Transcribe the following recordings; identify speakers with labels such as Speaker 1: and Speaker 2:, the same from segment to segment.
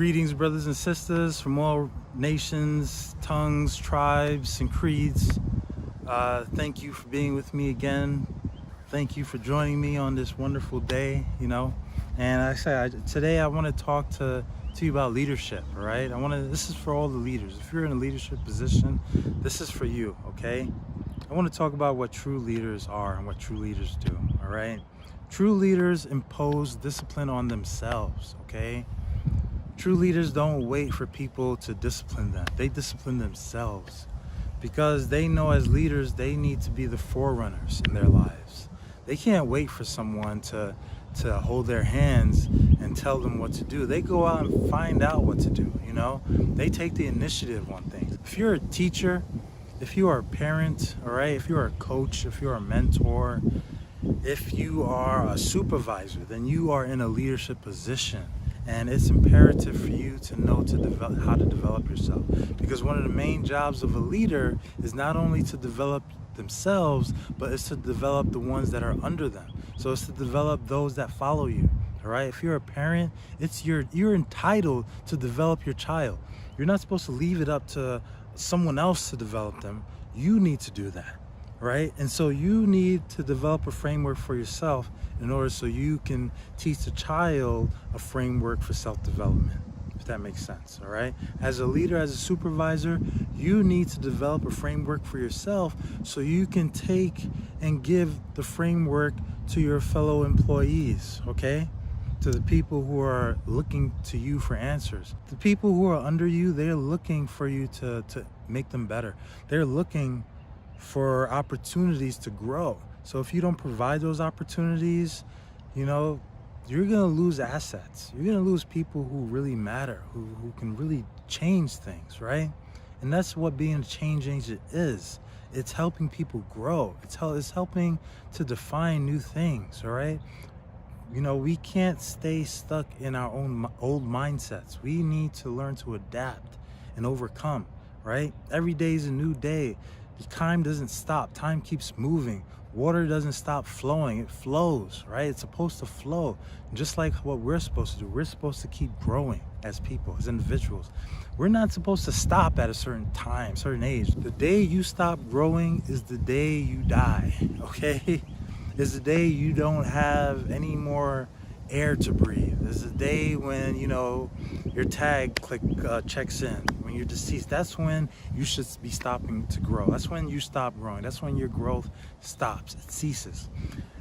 Speaker 1: Greetings, brothers and sisters from all nations, tongues, tribes, and creeds. Thank you for being with me again. Thank you for joining me on this wonderful day, And today I want to talk to you about leadership, all right? This is for all the leaders. If you're in a leadership position, this is for you, okay? I want to talk about what true leaders are and what true leaders do, all right? True leaders impose discipline on themselves, okay? True leaders don't wait for people to discipline them. They discipline themselves because they know as leaders, they need to be the forerunners in their lives. They can't wait for someone to hold their hands and tell them what to do. They go out and find out what to do, They take the initiative on things. If you're a teacher, if you are a parent, all right, if you're a coach, if you're a mentor, if you are a supervisor, then you are in a leadership position. And it's imperative for you to know how to develop yourself. Because one of the main jobs of a leader is not only to develop themselves, but it's to develop the ones that are under them. So it's to develop those that follow you. All right. If you're a parent, you're entitled to develop your child. You're not supposed to leave it up to someone else to develop them. You need to do that. Right? And so you need to develop a framework for yourself in order so you can teach the child a framework for self-development, if that makes sense, all right? As a leader, as a supervisor, you need to develop a framework for yourself so you can take and give the framework to your fellow employees, okay? To the people who are looking to you for answers. The people who are under you, they're looking for you to make them better. They're looking for opportunities to grow. So if you don't provide those opportunities, you're gonna lose assets. You're gonna lose people who really matter, who can really change things, right? And that's what being a change agent is. It's helping people grow. It's helping to define new things, all right? We can't stay stuck in our own old mindsets. We need to learn to adapt and overcome, right? Every day is a new day. Time doesn't stop. Time keeps moving. Water doesn't stop flowing. It flows, right? It's supposed to flow. Just like what we're supposed to do. We're supposed to keep growing as people, as individuals. We're not supposed to stop at a certain time, certain age. The day you stop growing is the day you die, okay? It's the day you don't have any more air to breathe. It's the day when, your tag checks in. When you're deceased, that's when you should be stopping to grow. That's when you stop growing. That's when your growth stops. It ceases.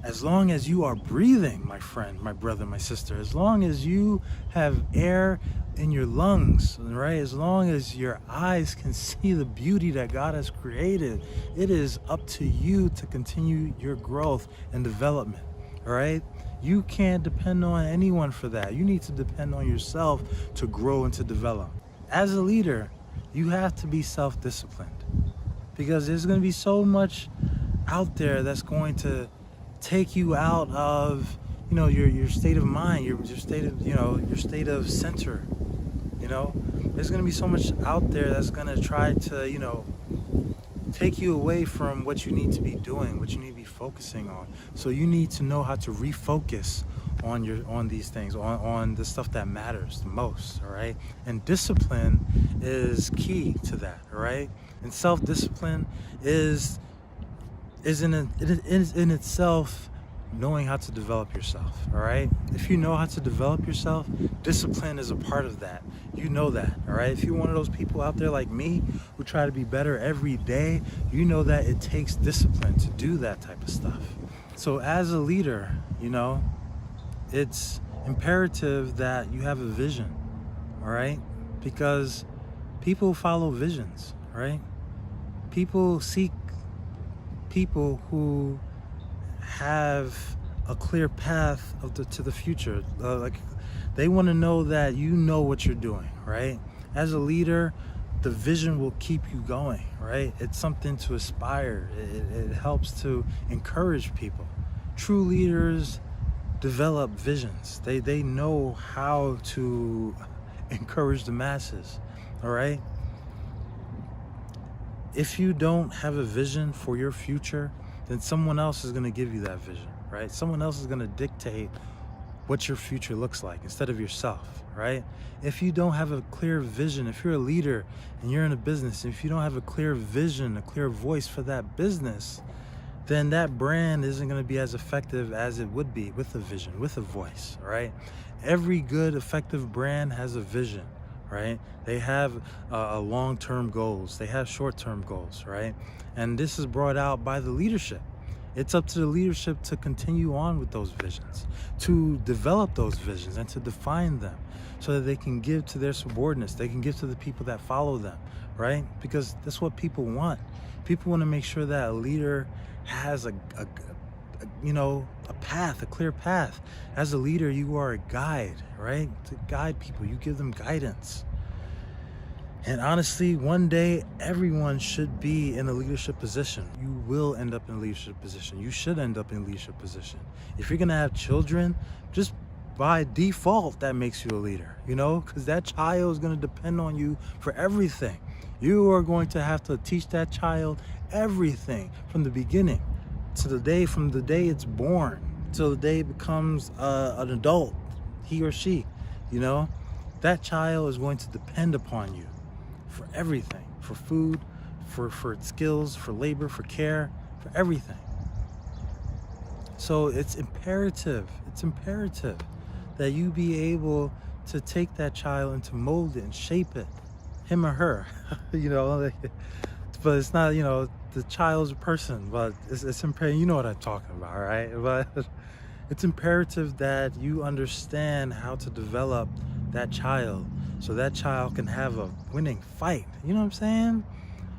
Speaker 1: As long as you are breathing, my friend, my brother, my sister, as long as you have air in your lungs, right? As long as your eyes can see the beauty that God has created, it is up to you to continue your growth and development, all right? You can't depend on anyone for that. You need to depend on yourself to grow and to develop. As a leader, you have to be self-disciplined because there's going to be so much out there that's going to take you out of, your state of mind, your state of center. There's going to be so much out there that's going to try to, take you away from what you need to be doing, what you need to be focusing on. So you need to know how to refocus on these things, on the stuff that matters the most, all right? And discipline is key to that, all right? And self-discipline is in itself knowing how to develop yourself, all right? If you know how to develop yourself, discipline is a part of that. You know that, all right? If you're one of those people out there like me who try to be better every day, you know that it takes discipline to do that type of stuff. So as a leader, it's imperative that you have a vision, all right? Because people follow visions, right? People seek people who have a clear path to the future. They want to know that you know what you're doing, right? As a leader, the vision will keep you going, right? It's something to aspire. It helps to encourage people. True leaders develop visions. They know how to encourage the masses, all right? If you don't have a vision for your future, then someone else is going to give you that vision, right? Someone else is going to dictate what your future looks like instead of yourself, right? If you don't have a clear vision, if you're a leader and you're in a business, if you don't have a clear vision, a clear voice for that business, then that brand isn't going to be as effective as it would be with a vision, with a voice, right? Every good, effective brand has a vision, right? They have long-term goals. They have short-term goals, right? And this is brought out by the leadership. It's up to the leadership to continue on with those visions, to develop those visions and to define them so that they can give to their subordinates. They can give to the people that follow them, right? Because that's what people want. People want to make sure that a leader has a path, a clear path. As a leader, you are a guide, right? To guide people, you give them guidance. And honestly, one day, everyone should be in a leadership position. You will end up in a leadership position. You should end up in a leadership position. If you're gonna have children, just by default, that makes you a leader, because that child is gonna depend on you for everything. You are going to have to teach that child everything from the beginning to from the day it's born till the day it becomes an adult, he or she. That child is going to depend upon you for everything, for food, for skills, for labor, for care, for everything. So it's imperative that you be able to take that child and to mold it and shape it, him or her, but it's not, the child's a person, but it's imperative, you know what I'm talking about, right? But it's imperative that you understand how to develop that child so that child can have a winning fight. You know what I'm saying?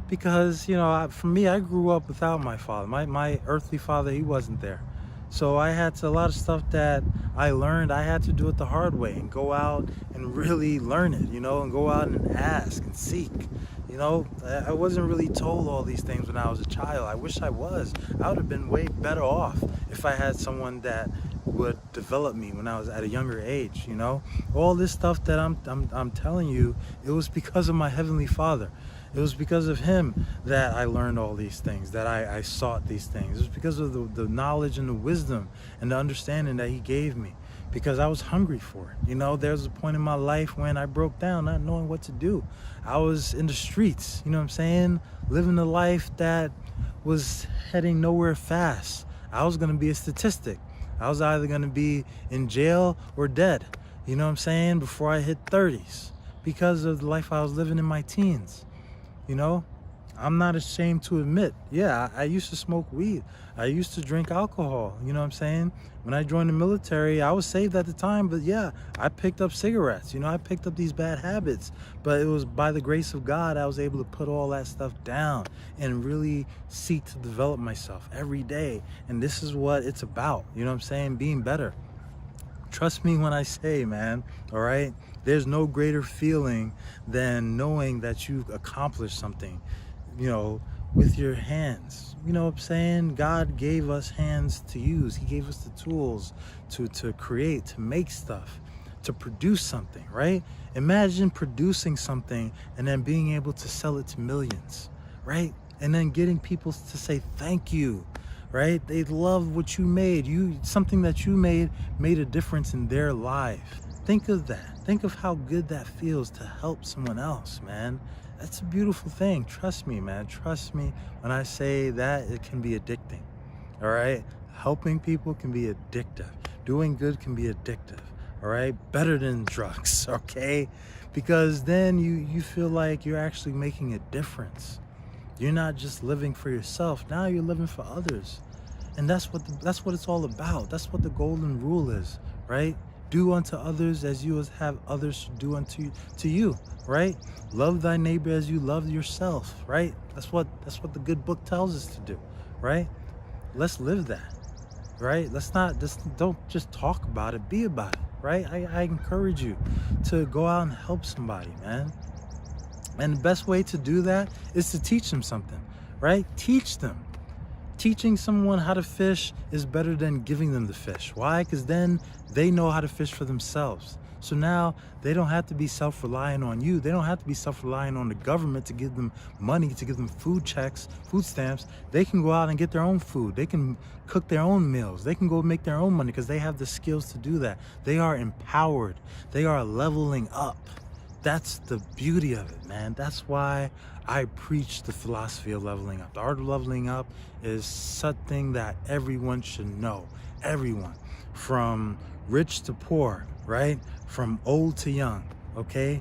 Speaker 1: Because, for me, I grew up without my father. My earthly father, he wasn't there. So a lot of stuff that I learned, I had to do it the hard way and go out and really learn it, and go out and ask and seek. I wasn't really told all these things when I was a child. I wish I was. I would have been way better off if I had someone that would develop me when I was at a younger age. All this stuff that I'm telling you, it was because of my Heavenly Father. It was because of him that I learned all these things, that I sought these things. It was because of the knowledge and the wisdom and the understanding that he gave me, because I was hungry for it. There was a point in my life when I broke down, not knowing what to do. I was in the streets, living a life that was heading nowhere fast. I was going to be a statistic. I was either going to be in jail or dead, before I hit 30s, because of the life I was living in my teens. I'm not ashamed to admit, I used to smoke weed. I used to drink alcohol, When I joined the military, I was saved at the time, but I picked up cigarettes, I picked up these bad habits. But it was by the grace of God, I was able to put all that stuff down and really seek to develop myself every day. And this is what it's about, being better. Trust me when I say, man, all right? There's no greater feeling than knowing that you've accomplished something, with your hands. God gave us hands to use. He gave us the tools to create, to make stuff, to produce something, right? Imagine producing something and then being able to sell it to millions, right? And then getting people to say thank you, right? They love what you made. Something that you made a difference in their life. Think of that. Think of how good that feels to help someone else, man. That's a beautiful thing. Trust me, man. Trust me when I say that it can be addicting. All right? Helping people can be addictive. Doing good can be addictive. All right? Better than drugs, okay? Because then you feel like you're actually making a difference. You're not just living for yourself. Now you're living for others. And that's what it's all about. That's what the golden rule is, right? Do unto others as you have others do unto you, right? Love thy neighbor as you love yourself, right? That's what the good book tells us to do, right? Let's live that, right? Don't just talk about it, be about it, right? I encourage you to go out and help somebody, man. And the best way to do that is to teach them something, right? Teach them. Teaching someone how to fish is better than giving them the fish. Why? Because then they know how to fish for themselves. So now they don't have to be self-reliant on you. They don't have to be self-reliant on the government to give them money, to give them food checks, food stamps. They can go out and get their own food. They can cook their own meals. They can go make their own money because they have the skills to do that. They are empowered. They are leveling up. That's the beauty of it, man. That's why I preach the philosophy of leveling up. The art of leveling up is something that everyone should know. Everyone, from rich to poor, right? From old to young, okay?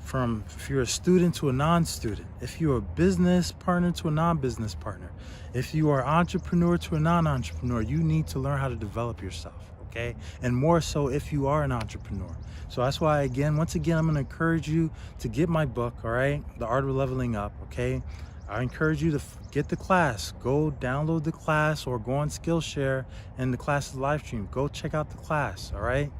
Speaker 1: From if you're a student to a non-student, if you're a business partner to a non-business partner, if you are entrepreneur to a non-entrepreneur, you need to learn how to develop yourself, okay? And more so if you are an entrepreneur. So that's why, once again, I'm gonna encourage you to get my book, all right? The Art of Leveling Up, okay? I encourage you to get the class. Go download the class or go on Skillshare and the class is live stream. Go check out the class, all right?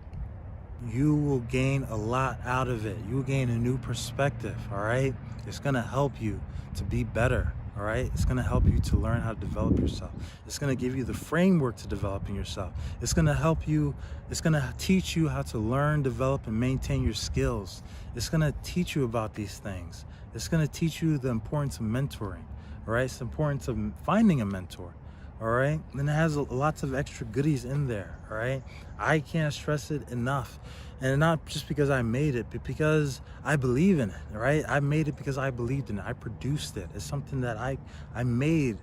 Speaker 1: You will gain a lot out of it. You will gain a new perspective, all right? It's gonna help you to be better, all right? It's gonna help you to learn how to develop yourself. It's gonna give you the framework to developing yourself. It's gonna help you, it's gonna teach you how to learn, develop, and maintain your skills. It's gonna teach you about these things. It's gonna teach you the importance of mentoring, all right? It's the importance of finding a mentor, all right? And it has lots of extra goodies in there, all right? I can't stress it enough. And not just because I made it, but because I believe in it, all right? I made it because I believed in it. I produced it. It's something that I made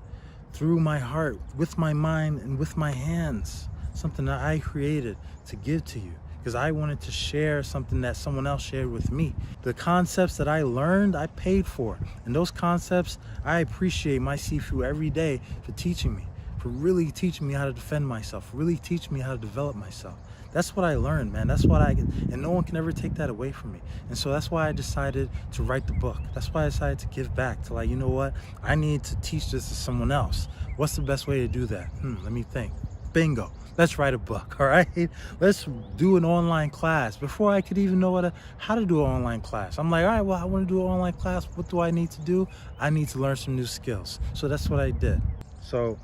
Speaker 1: through my heart, with my mind, and with my hands. Something that I created to give to you, because I wanted to share something that someone else shared with me. The concepts that I learned, I paid for. And those concepts, I appreciate my Sifu every day for teaching me, for really teaching me how to defend myself, really teaching me how to develop myself. That's what I learned, man. That's what and no one can ever take that away from me. And so that's why I decided to write the book. That's why I decided to give back, to like, you know what? I need to teach this to someone else. What's the best way to do that? Let me think. Bingo. Let's write a book, all right? Let's do an online class. Before I could even know how to do an online class, I'm like, all right, well, I want to do an online class. What do I need to do? I need to learn some new skills. So that's what I did. So,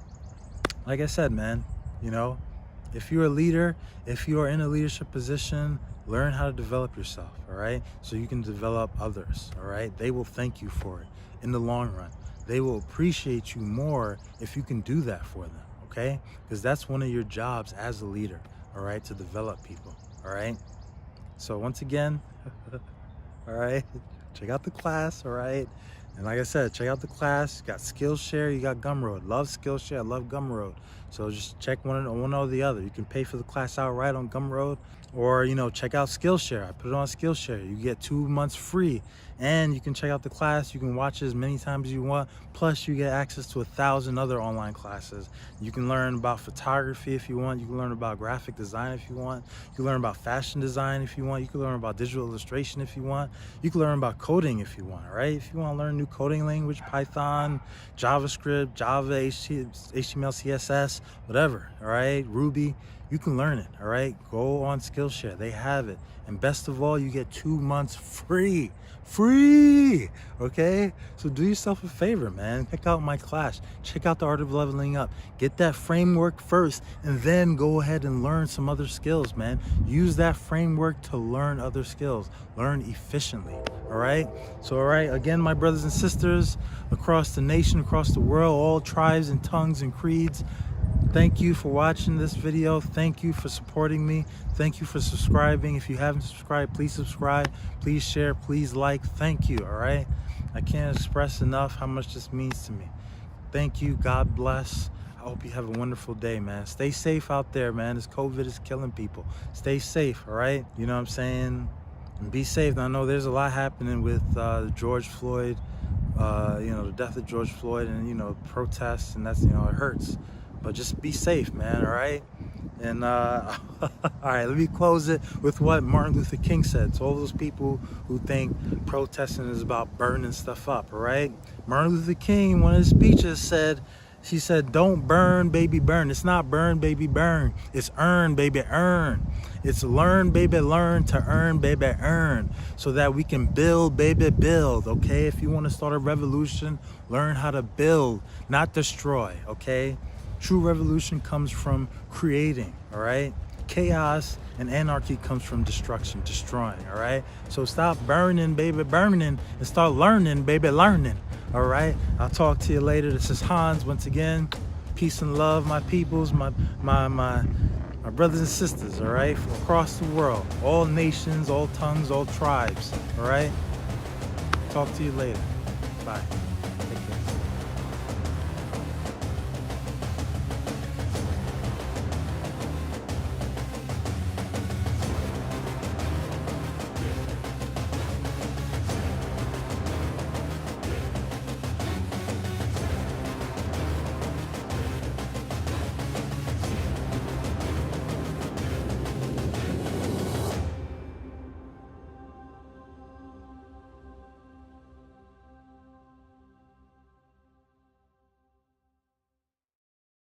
Speaker 1: like I said, man, you know, if you're a leader, if you are in a leadership position, learn how to develop yourself, all right? So you can develop others, all right? They will thank you for it in the long run. They will appreciate you more if you can do that for them. Okay? Because that's one of your jobs as a leader, all right? To develop people, all right? So once again, all right, check out the class, all right? And like I said, check out the class. You got Skillshare, you got Gumroad. Love Skillshare, I love Gumroad. So just check one or the other. You can pay for the class outright on Gumroad, or, you know, check out Skillshare. I put it on Skillshare. You get 2 months free, and you can check out the class. You can watch it as many times as you want. Plus, you get access to 1,000 other online classes. You can learn about photography if you want. You can learn about graphic design if you want. You can learn about fashion design if you want. You can learn about digital illustration if you want. You can learn about coding if you want, all right? If you want to learn a new coding language, Python, JavaScript, Java, HTML, CSS, whatever, all right? Ruby, you can learn it, all right? Go on Skillshare, they have it. And best of all, you get 2 months free, okay? So do yourself a favor, man. Check out my class, check out the Art of Leveling Up. Get that framework first, and then go ahead and learn some other skills, man. Use that framework to learn other skills, learn efficiently, all right? So, all right, again, my brothers and sisters across the nation, across the world, all tribes and tongues and creeds, thank you for watching this video. Thank you for supporting me. Thank you for subscribing. If you haven't subscribed, please subscribe. Please share. Please like. Thank you, all right? I can't express enough how much this means to me. Thank you. God bless. I hope you have a wonderful day, man. Stay safe out there, man. This COVID is killing people. Stay safe, all right? You know what I'm saying? And be safe. I know there's a lot happening with George Floyd, you know, the death of George Floyd, and, you know, protests, and that's, you know, it hurts. But just be safe, man, all right? And, all right, let me close it with what Martin Luther King said to all those people who think protesting is about burning stuff up, all right? Martin Luther King, in one of his speeches, said, he said, don't burn, baby, burn. It's not burn, baby, burn. It's earn, baby, earn. It's learn, baby, learn, to earn, baby, earn. So that we can build, baby, build, okay? If you want to start a revolution, learn how to build, not destroy, okay? True revolution comes from creating, all right? chaos and anarchy comes from destruction, destroying, all right? So stop burning, baby, burning, and start learning, baby, learning, all right? I'll talk to you later. This is Hans once again. Peace and love, my peoples, my brothers and sisters, all right? From across the world, all nations, all tongues, all tribes, all right? Talk to you later. Bye.